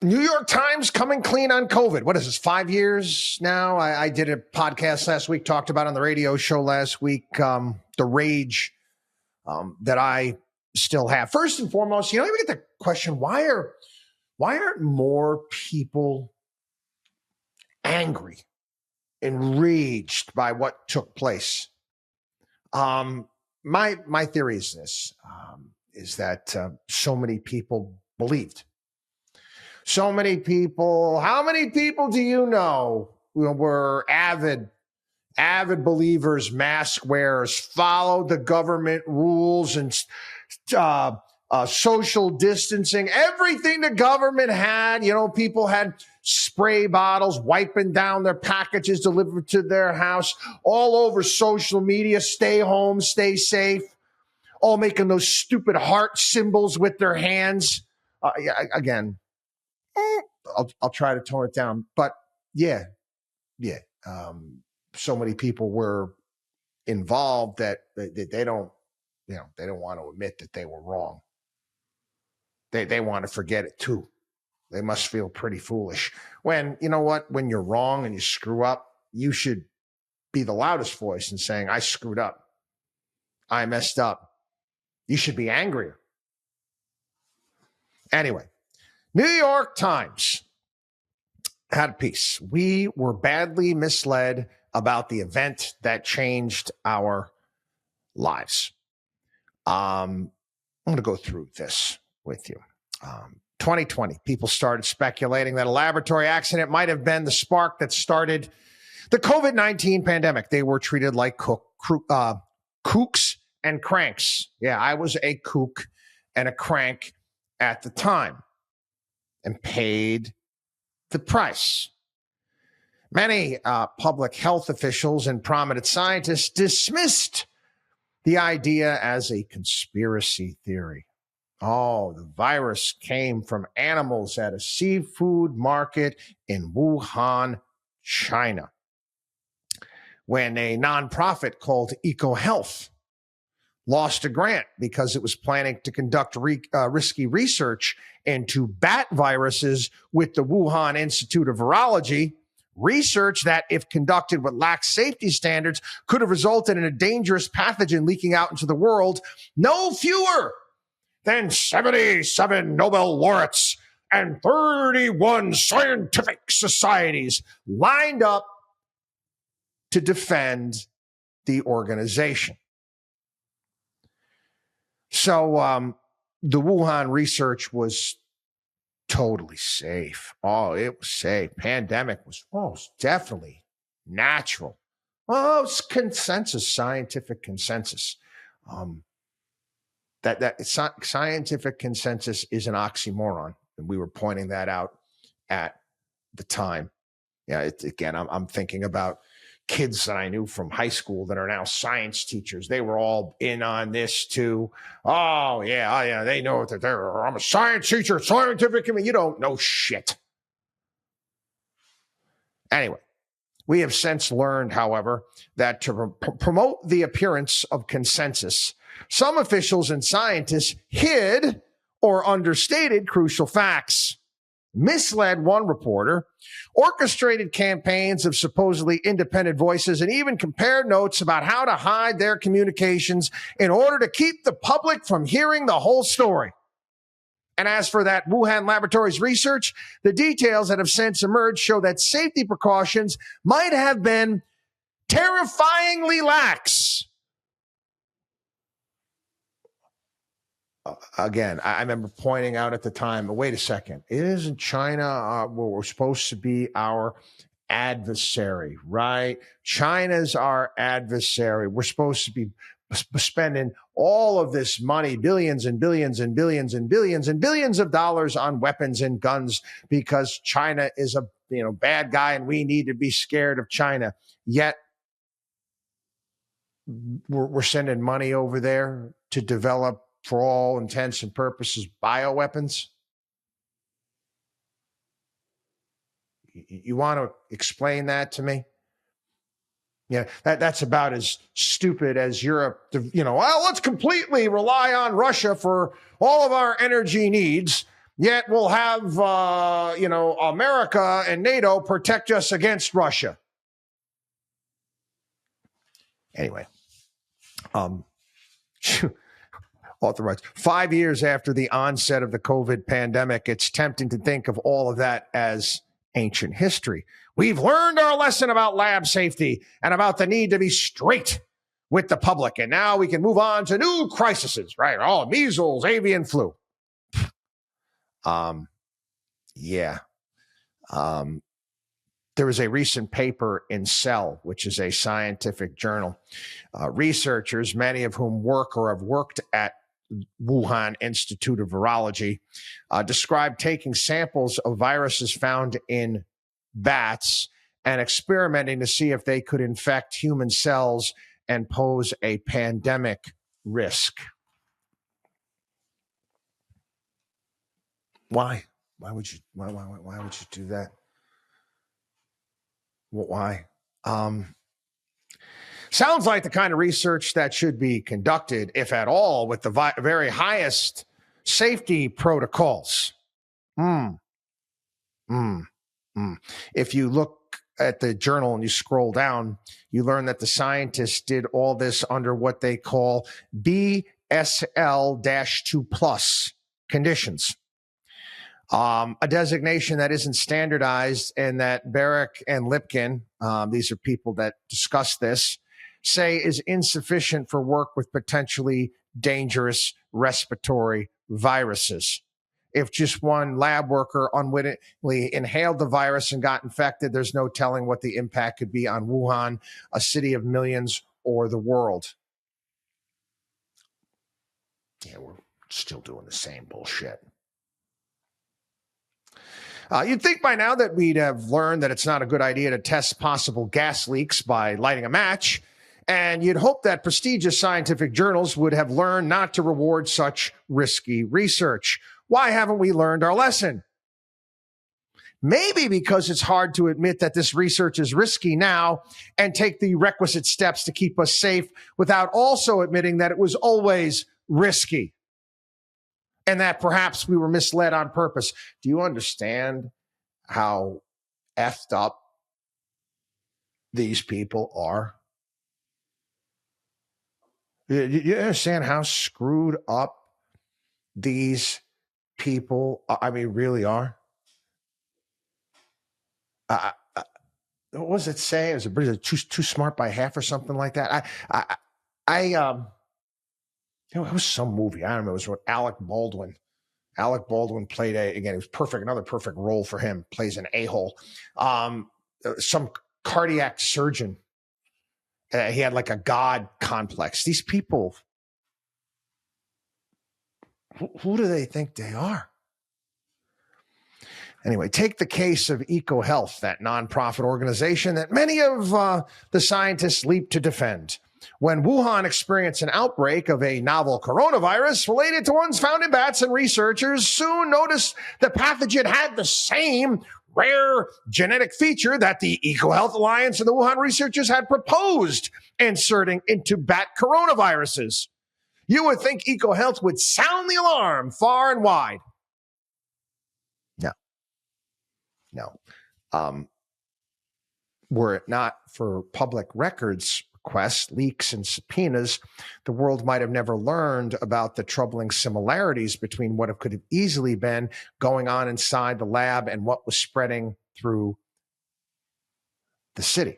New York Times coming clean on COVID. What is this, 5 years now? I did a podcast last week, talked about on the radio show last week, the rage that I still have. First and foremost, you get the question, why aren't more people angry, enraged by what took place? My theory is this, is that so many people believed. So many people, how many people do you know who were avid believers, mask wearers, followed the government rules and social distancing, everything the government had? People had spray bottles wiping down their packages delivered to their house, all over social media, stay home, stay safe, all making those stupid heart symbols with their hands. Again, I'll try to tone it down, but yeah. So many people were involved that they don't want to admit that they were wrong. They want to forget it too. They must feel pretty foolish. When, when you're wrong and you screw up, you should be the loudest voice in saying, I screwed up. I messed up. You should be angrier. Anyway, New York Times had a piece. We were badly misled about the event that changed our lives. I'm going to go through this with you. 2020, people started speculating that a laboratory accident might have been the spark that started the COVID-19 pandemic. They were treated like kooks and cranks. Yeah, I was a kook and a crank at the time and paid the price. Many public health officials and prominent scientists dismissed the idea as a conspiracy theory. Oh, the virus came from animals at a seafood market in Wuhan, China, when a nonprofit called EcoHealth lost a grant because it was planning to conduct risky research into bat viruses with the Wuhan Institute of Virology, research that, if conducted with lax safety standards, could have resulted in a dangerous pathogen leaking out into the world. No fewer than 77 Nobel laureates and 31 scientific societies lined up to defend the organization. So the Wuhan research was totally safe. Oh, it was safe. Pandemic was definitely natural. Oh, it's consensus, scientific consensus. That scientific consensus is an oxymoron, and we were pointing that out at the time. Yeah, I'm thinking about kids that I knew from high school that are now science teachers. They were all in on this too. Oh, yeah, they know that I'm a science teacher, scientific. You don't know shit. Anyway, we have since learned, however, that to promote the appearance of consensus, some officials and scientists hid or understated crucial facts, misled one reporter, orchestrated campaigns of supposedly independent voices, and even compared notes about how to hide their communications in order to keep the public from hearing the whole story. And as for that Wuhan Laboratories research, the details that have since emerged show that safety precautions might have been terrifyingly lax. Again, I remember pointing out at the time, wait a second, isn't China where we're supposed to be our adversary, right? China's our adversary. We're supposed to be spending all of this money, billions and billions and billions and billions and billions of dollars on weapons and guns because China is a bad guy and we need to be scared of China. Yet we're sending money over there to develop, for all intents and purposes, bioweapons. You want to explain that to me? Yeah, that's about as stupid as Europe, well, let's completely rely on Russia for all of our energy needs. Yet we'll have, America and NATO protect us against Russia. Anyway, authorized 5 years after the onset of the COVID pandemic, it's tempting to think of all of that as ancient history. We've learned our lesson about lab safety and about the need to be straight with the public. And now we can move on to new crises, right? Oh, measles, avian flu. There was a recent paper in Cell, which is a scientific journal. Researchers, many of whom work or have worked at Wuhan Institute of Virology, described taking samples of viruses found in bats and experimenting to see if they could infect human cells and pose a pandemic risk. Why? Why would you do that? Why? Sounds like the kind of research that should be conducted, if at all, with the very highest safety protocols. If you look at the journal and you scroll down, you learn that the scientists did all this under what they call BSL-2+ conditions. A designation that isn't standardized and that Barrick and Lipkin, these are people that discuss this, say is insufficient for work with potentially dangerous respiratory viruses. If just one lab worker unwittingly inhaled the virus and got infected, there's no telling what the impact could be on Wuhan, a city of millions, or the world. Yeah, we're still doing the same bullshit. You'd think by now that we'd have learned that it's not a good idea to test possible gas leaks by lighting a match, and you'd hope that prestigious scientific journals would have learned not to reward such risky research. Why haven't we learned our lesson? Maybe because it's hard to admit that this research is risky now and take the requisite steps to keep us safe without also admitting that it was always risky. And that perhaps we were misled on purpose. Do you understand how effed up these people are? Do you understand how screwed up these people, really are? What was it saying? It was too smart by half or something like that. It was some movie. I don't know. It was with Alec Baldwin. Alec Baldwin played it was perfect. Another perfect role for him. Plays an a-hole. Some cardiac surgeon. He had like a God complex. These people, who do they think they are? Anyway, take the case of EcoHealth, that nonprofit organization that many of the scientists leap to defend. When Wuhan experienced an outbreak of a novel coronavirus related to ones found in bats, and researchers soon noticed the pathogen had the same rare genetic feature that the EcoHealth Alliance and the Wuhan researchers had proposed inserting into bat coronaviruses. You would think EcoHealth would sound the alarm far and wide. No. Were it not for public records requests, leaks, and subpoenas, the world might have never learned about the troubling similarities between what could have easily been going on inside the lab and what was spreading through the city.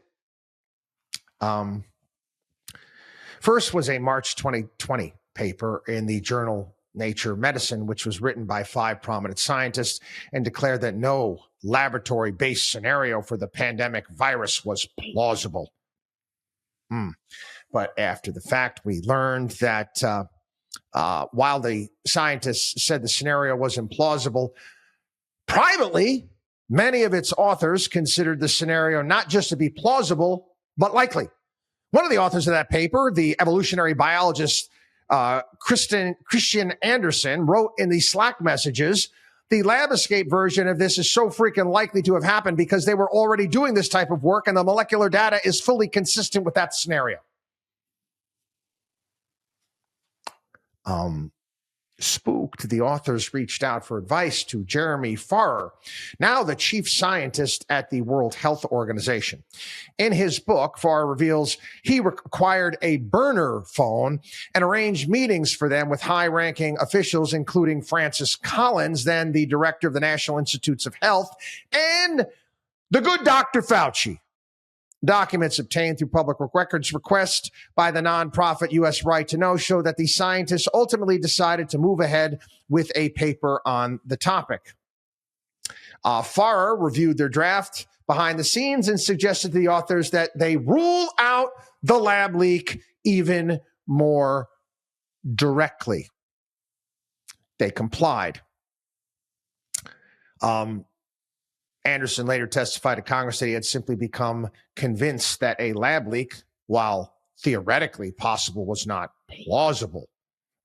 First was a March 2020 paper in the journal Nature Medicine, which was written by 5 prominent scientists and declared that no laboratory-based scenario for the pandemic virus was plausible. But after the fact, we learned that while the scientists said the scenario was implausible, privately, many of its authors considered the scenario not just to be plausible, but likely. One of the authors of that paper, the evolutionary biologist Christian Anderson, wrote in the Slack messages, the lab escape version of this is so freaking likely to have happened because they were already doing this type of work and the molecular data is fully consistent with that scenario. spooked, the authors reached out for advice to Jeremy Farrar, now the chief scientist at the World Health Organization. In his book, Farrar reveals he acquired a burner phone and arranged meetings for them with high-ranking officials, including Francis Collins, then the director of the National Institutes of Health, and the good Dr. Fauci. Documents obtained through public records request by the nonprofit U.S. Right to Know show that the scientists ultimately decided to move ahead with a paper on the topic. Farrar reviewed their draft behind the scenes and suggested to the authors that they rule out the lab leak even more directly. They complied. Anderson later testified to Congress that he had simply become convinced that a lab leak, while theoretically possible, was not plausible.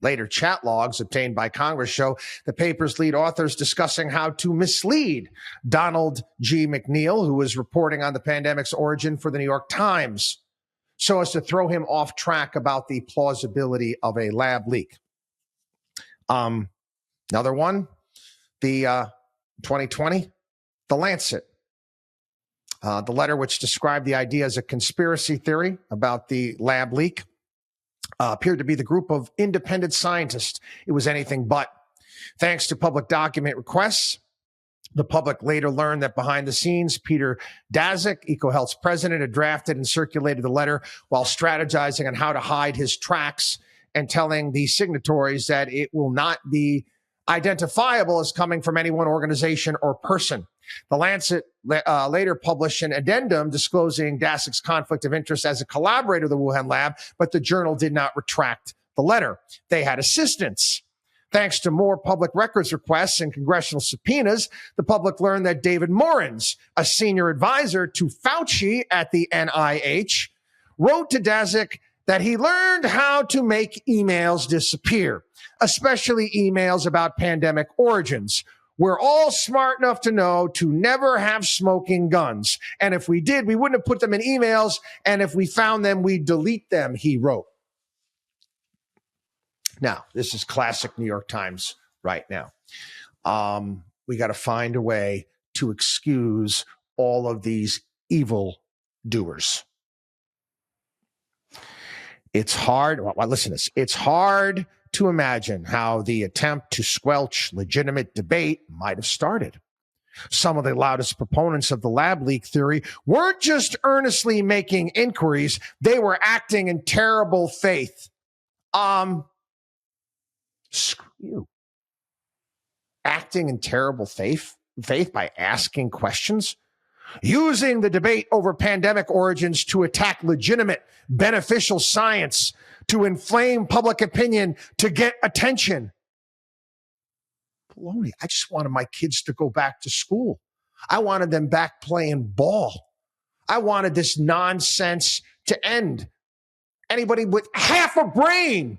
Later chat logs obtained by Congress show the paper's lead authors discussing how to mislead Donald G. McNeil, who was reporting on the pandemic's origin for the New York Times, so as to throw him off track about the plausibility of a lab leak. Another one, the 2020, The Lancet. The letter, which described the idea as a conspiracy theory about the lab leak, appeared to be the group of independent scientists. It was anything but. Thanks to public document requests, the public later learned that behind the scenes, Peter Daszak, EcoHealth's president, had drafted and circulated the letter while strategizing on how to hide his tracks and telling the signatories that it will not be identifiable as coming from any one organization or person. The Lancet later published an addendum disclosing Daszak's conflict of interest as a collaborator of the Wuhan lab, but the journal did not retract the letter. They had assistance. Thanks to more public records requests and congressional subpoenas, the public learned that David Morans, a senior advisor to Fauci at the NIH, wrote to Daszak that he learned how to make emails disappear, especially emails about pandemic origins. We're all smart enough to know to never have smoking guns. And if we did, we wouldn't have put them in emails. And if we found them, we'd delete them, he wrote. Now, this is classic New York Times right now. We got to find a way to excuse all of these evil doers. It's hard. Well, listen to this. It's hard to imagine how the attempt to squelch legitimate debate might have started. Some of the loudest proponents of the lab leak theory weren't just earnestly making inquiries, they were acting in terrible faith. Screw you. Acting in terrible faith by asking questions? Using the debate over pandemic origins to attack legitimate, beneficial science, to inflame public opinion, to get attention. Baloney. I just wanted my kids to go back to school. I wanted them back playing ball. I wanted this nonsense to end. Anybody with half a brain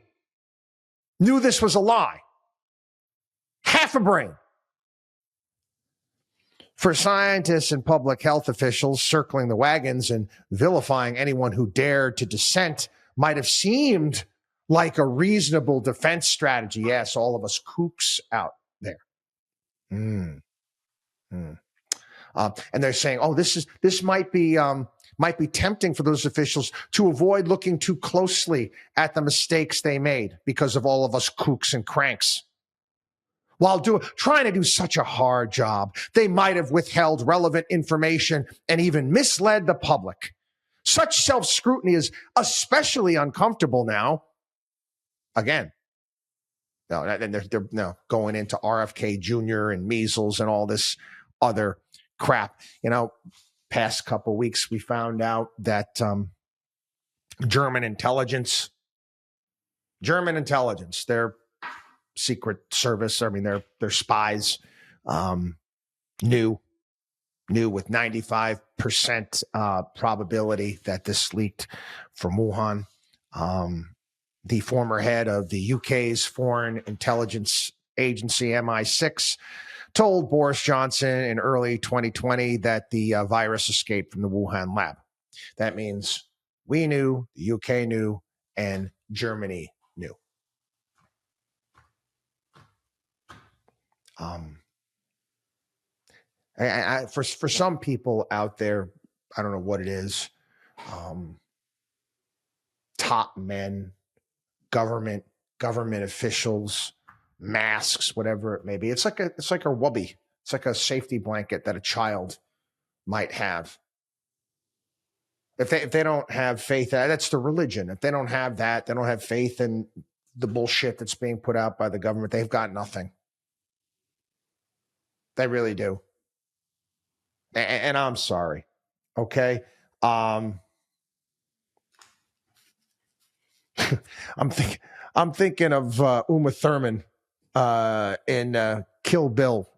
knew this was a lie. Half a brain. For scientists and public health officials, circling the wagons and vilifying anyone who dared to dissent might have seemed like a reasonable defense strategy. Yes, all of us kooks out there. And they're saying, oh, this might be tempting for those officials to avoid looking too closely at the mistakes they made because of all of us kooks and cranks. While trying to do such a hard job, they might have withheld relevant information and even misled the public. Such self-scrutiny is especially uncomfortable now. Again, and they're going into RFK Jr. and measles and all this other crap. Past couple of weeks, we found out that German intelligence, their secret service, their spies, knew with 95% probability that this leaked from Wuhan. The former head of the UK's Foreign Intelligence Agency, MI6, told Boris Johnson in early 2020 that the virus escaped from the Wuhan lab. That means we knew, the UK knew, and Germany knew. For some people out there, I don't know what it is. Top men, government officials, masks, whatever it may be. It's like a wubby. It's like a safety blanket that a child might have. If they don't have faith, that's the religion. If they don't have that, they don't have faith in the bullshit that's being put out by the government. They've got nothing. They really do. And I'm sorry. Okay. I'm thinking of Uma Thurman in Kill Bill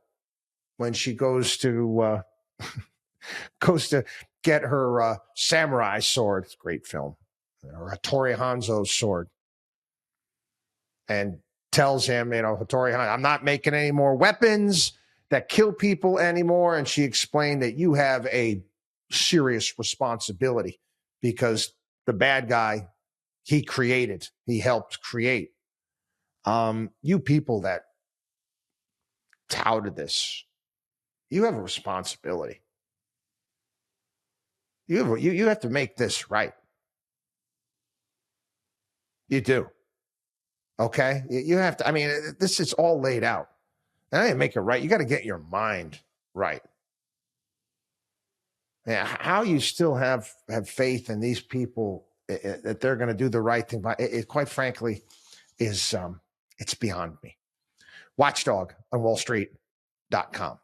when she goes to get her samurai sword. It's a great film. Or Hattori Hanzo's sword. And tells him, Hattori Hanzo, I'm not making any more weapons that kill people anymore. And she explained that you have a serious responsibility because the bad guy he helped create. You people that touted this, you have a responsibility. You have to make this right. You do. Okay? You have to. I mean, this is all laid out. And I didn't make it right. You got to get your mind right. Yeah, how you still have faith in these people that they're going to do the right thing by it, quite frankly, is it's beyond me. WatchDog on WallStreet.com.